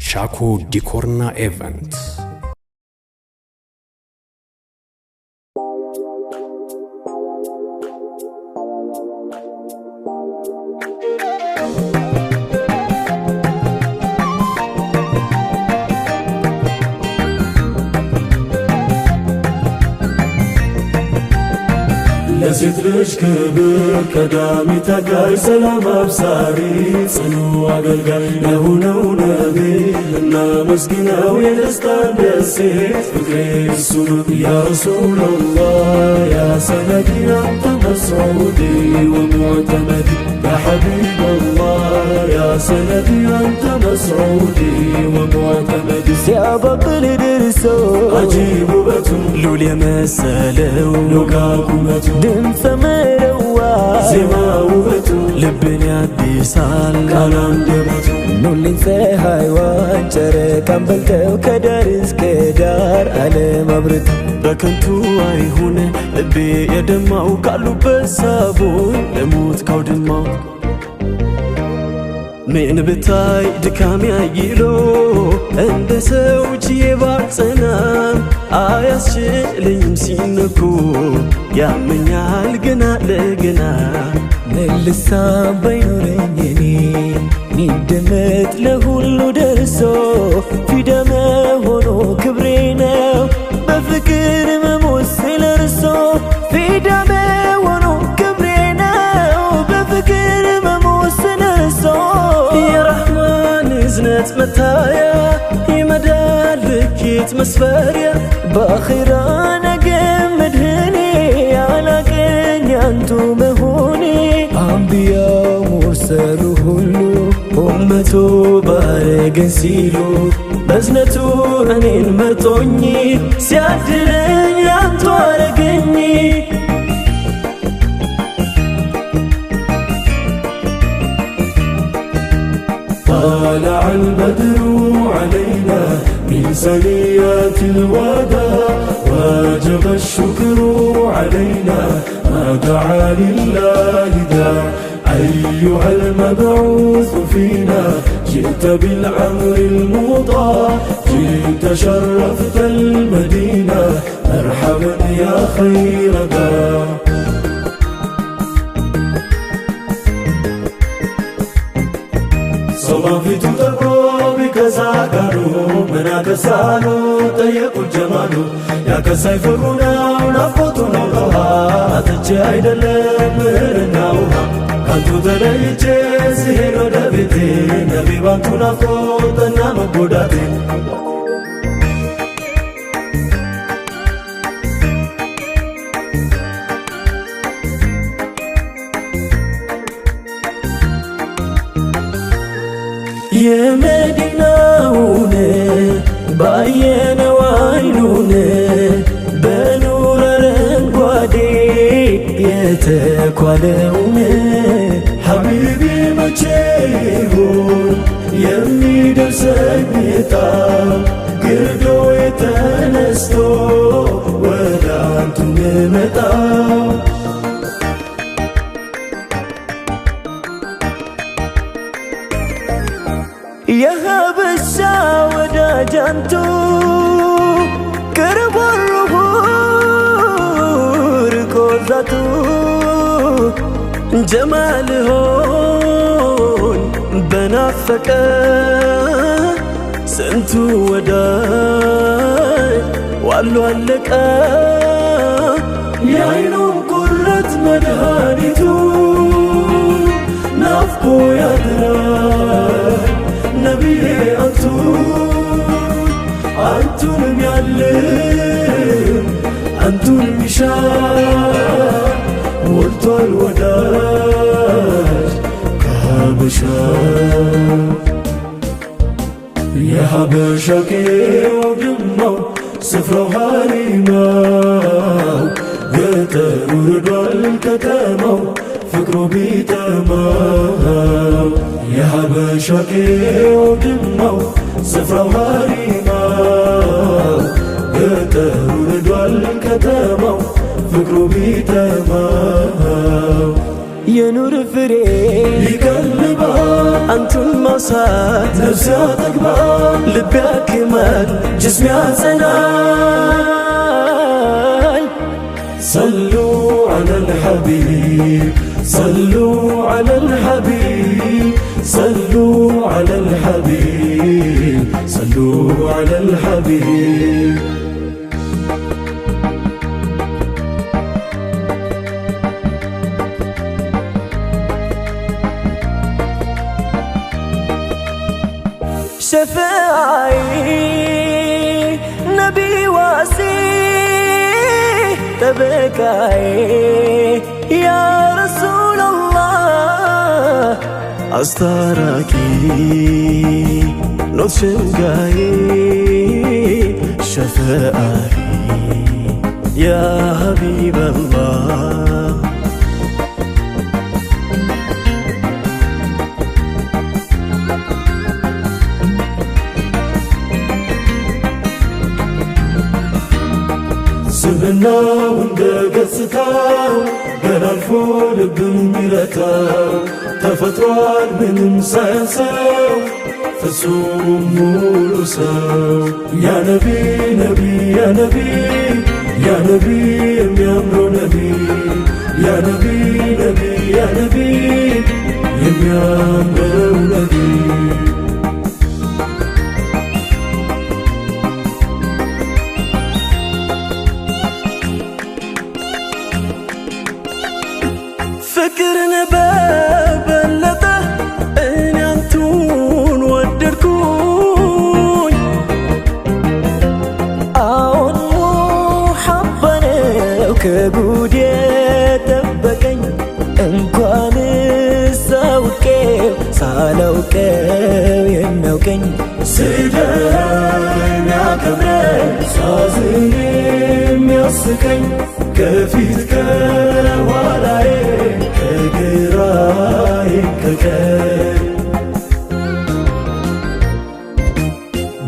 ሻኮ ዲኮርና ኢቨንት ለሴት ልጅ ክብር ቀዳሚ ታጋይ ሰላም አብሳሪ ጽኑ አገልጋይ ለሆነው ነቢይ እናመስግነው የደስታን ደሴት ፍቅሬ እሱ ነው ያ ረሱላላህ ያ ሰነዲ አንተ መስዑዲ ወሙዕተመዲ ያ ሐቢበላህ ያ ሰነዲ አንተ መስዑዲ ወሙዕተመዲ ሲያባብል ድርሶ አጂብ ውበቱ ሉል የመሰለው ሎጋ ቁመቱ ድምፀ መረዋ ዜማ ውበቱ ልብን ያድሳል ቃል አንደበቱ ኑልኝ ፀሐይዋን ጨረቃን በልተው ከዳር እስከ ዳር ዓለም አብርተው በከንቱ አይሁን ልቤ የደማው ካሉበት ሳቡን ለሞት ካውድማው ምን ብታይ ድካም ያይሎ እንደ ሰው ችዬ ባልጸናም አያስችለኝም ሲነኩ ያመኛል ገና ለገና መልሳ ባይኖረኝ እኔ ሚደመጥ ለሁሉ ደርሶ ፊዳ መሆኑ ክብሬ ነው በፍቅር መሞት ስለርሶ ፊዳ መሆኑ ክብሬ ነው በፍቅር መሞት ስለርሶ የረሕማን እዝነት መታያ ይመዳል ልኬት መስፈሪያ በአኺራ ነገ መድህኔ ያላቀኝ አንቱ መሆኔ አንቢያ ሙርሰሉ ሁሉ ኡመቱ ባረገን ሲሉ በዝነቱ እኔን መርጦኝ ሲያድለኝ አንቱ አረገኝ طلع البدر علينا من ثنيات الوداع وجب الشكر علينا ما دعا لله داع أيها المبعوث فينا جئت بالأمر المطاع جئت شرفت المدينة مرحبا يا خير داع صبا في تتبرو بكساكارو منا كسالو طيقو الجمالو يا كساي فرقنا ونفوتنا وضوها أتجي عيدلم مهرنا وها كنتو تليجي سهيرو دبيتي نبي بانتو نفوتنا مقوداتي የመዲናውን ባየነው አይኑን በኑር አረንጓዴ የተኳለውን ሐቢቢ መቼ ይሁን የሚደርሰኝ ዕጣ ግርዶ የተነስቶ ወደ አንቱ ምመጣ የሀበሻ ወዳጅ አንቱ ቅርብ ሩሁ ርቆ ዛቱ ጀማል ሆን በናፈቀ ስንቱ ወዳጅ ዋሉ አለቀ የዓይኑን ቁረት መድኃኒቱ ናፍቆ ያድራል ነቢዬ አንቱን የሚያልም አንቱን የሚሻ ሞልቷል ወዳጅ ከሀበሻ የሀበሻ ቄው ድማው ስፍራው ሀሪማው ገጠሩ ርዷል ከተማው ፍቅሩ ቢጠማው የሀበሻ ቄው ድማው ስፍራው ሀሪማው ገጠሩ ርዷል ከተማው ፍቅሩ ቢጠማው የኑር ፍሬ ይቀልባል አንቱን ፈውሳት ነፍስ ያጠግባል ልብ ያክማል ጅስም ያጸናል صلوا على الحبيب صلوا على الحبيب صلوا على الحبيب صلوا على الحبيب شفاعي نبي واسي تبكاي يا رسول الله أستاركي نوت شنقاي شفاعي يا حبيب الله ስብናው እንደ ገጽታው ገላልፎ ልብን ሚረታው ተፈጥሯል ምንም ሳያንሰው ፍጹም ሙሉ ሰው ያ ነቢ ነቢ ያ ነቢ ያ ነቢ የሚያምረው ነቢ ያ ነቢ ነቢ ያ ነቢ የሚያምረው ነቢ ፍቅርን በበለጠ እኔ አንቱን ወደድኩኝ አሁን ሙሐባ ነው ከጉድ የጠበቀኝ እንኳንስ አውቄው ሳላውቀው የሚያውቀኝ ስደኝ ያከብረኝ ሳዝን የሚያስቀኝ ከፊት ከኋላዬ ከግራዬ ከቀኝ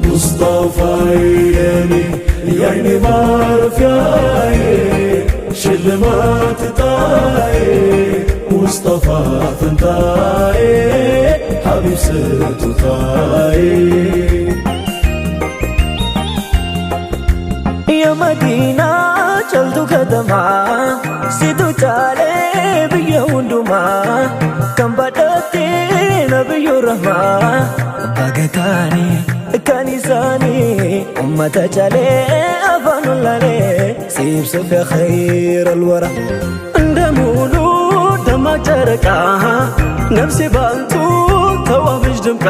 ሙስጠፋዬ ለኔ የዓይኔ ማረፊያዬ ሽልማት ጣዬ ሙስጠፋ ፈንታዬ ሐቢብ ስጦታዬ የመዲና ጨልቱ ከተማ ሲቶች አለ ብየ ሁንዱማ ከምባደቴ ነብዩ ረህማ ባገታኒ ከኒሳኒ ኡመተ ጨሌ አፋኑላሌ ሲብስብ ኸይር አልወራ እንደ ሙሉ ደማቅ ጨረቃ ነፍሴ ባንቱ ተዋበች ድምቃ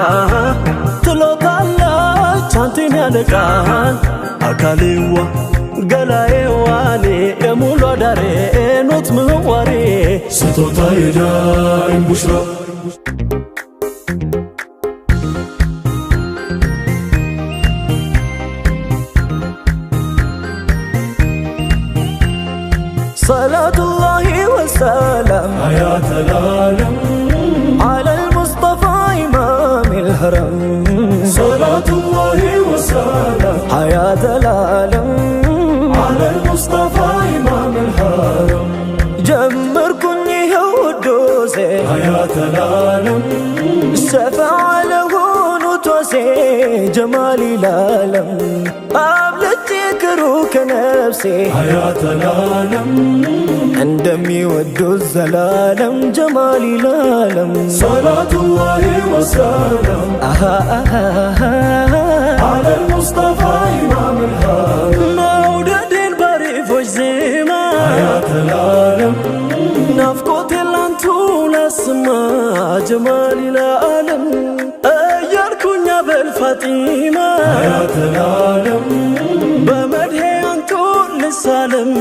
ትሎታለች አንቱን ያለቃል አካሌዋ ገላዬዋኔ የሙሉ አዳሬ ኖት ምህዋሬ ስጦታ የዳይም ቡሽራ صلاتالله والسلام حياة العالم على المصطفى إمام الهرم صلاة الله وسلام حياة العالم على المصطفى إمام الحرم جمركني هودوسي حياة العالم شفع له نوتوسي جمالي العالم قبلت يكروك نفسي حياة العالم عندما يودو الزلالم جمالي العالم صلاة الله وسلام على المصطفى إمام الحرم مولد البريف وجزيما حياة العالم نفقوت الانتو لسما جمالي العالم أياركونا بالفاطمة حياة العالم بمدح انتو للسالم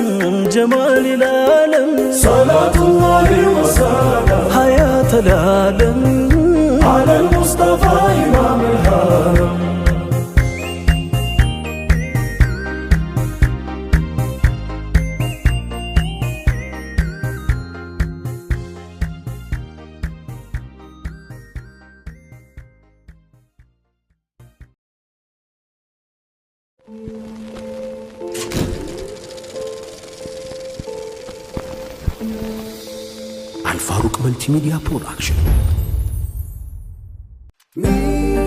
جمالي العالم صلاة الله وسلام حياة العالم على المصطفى إمام الحرم አልፋሩቅ መልቲሚዲያ ፕሮዳክሽን العالم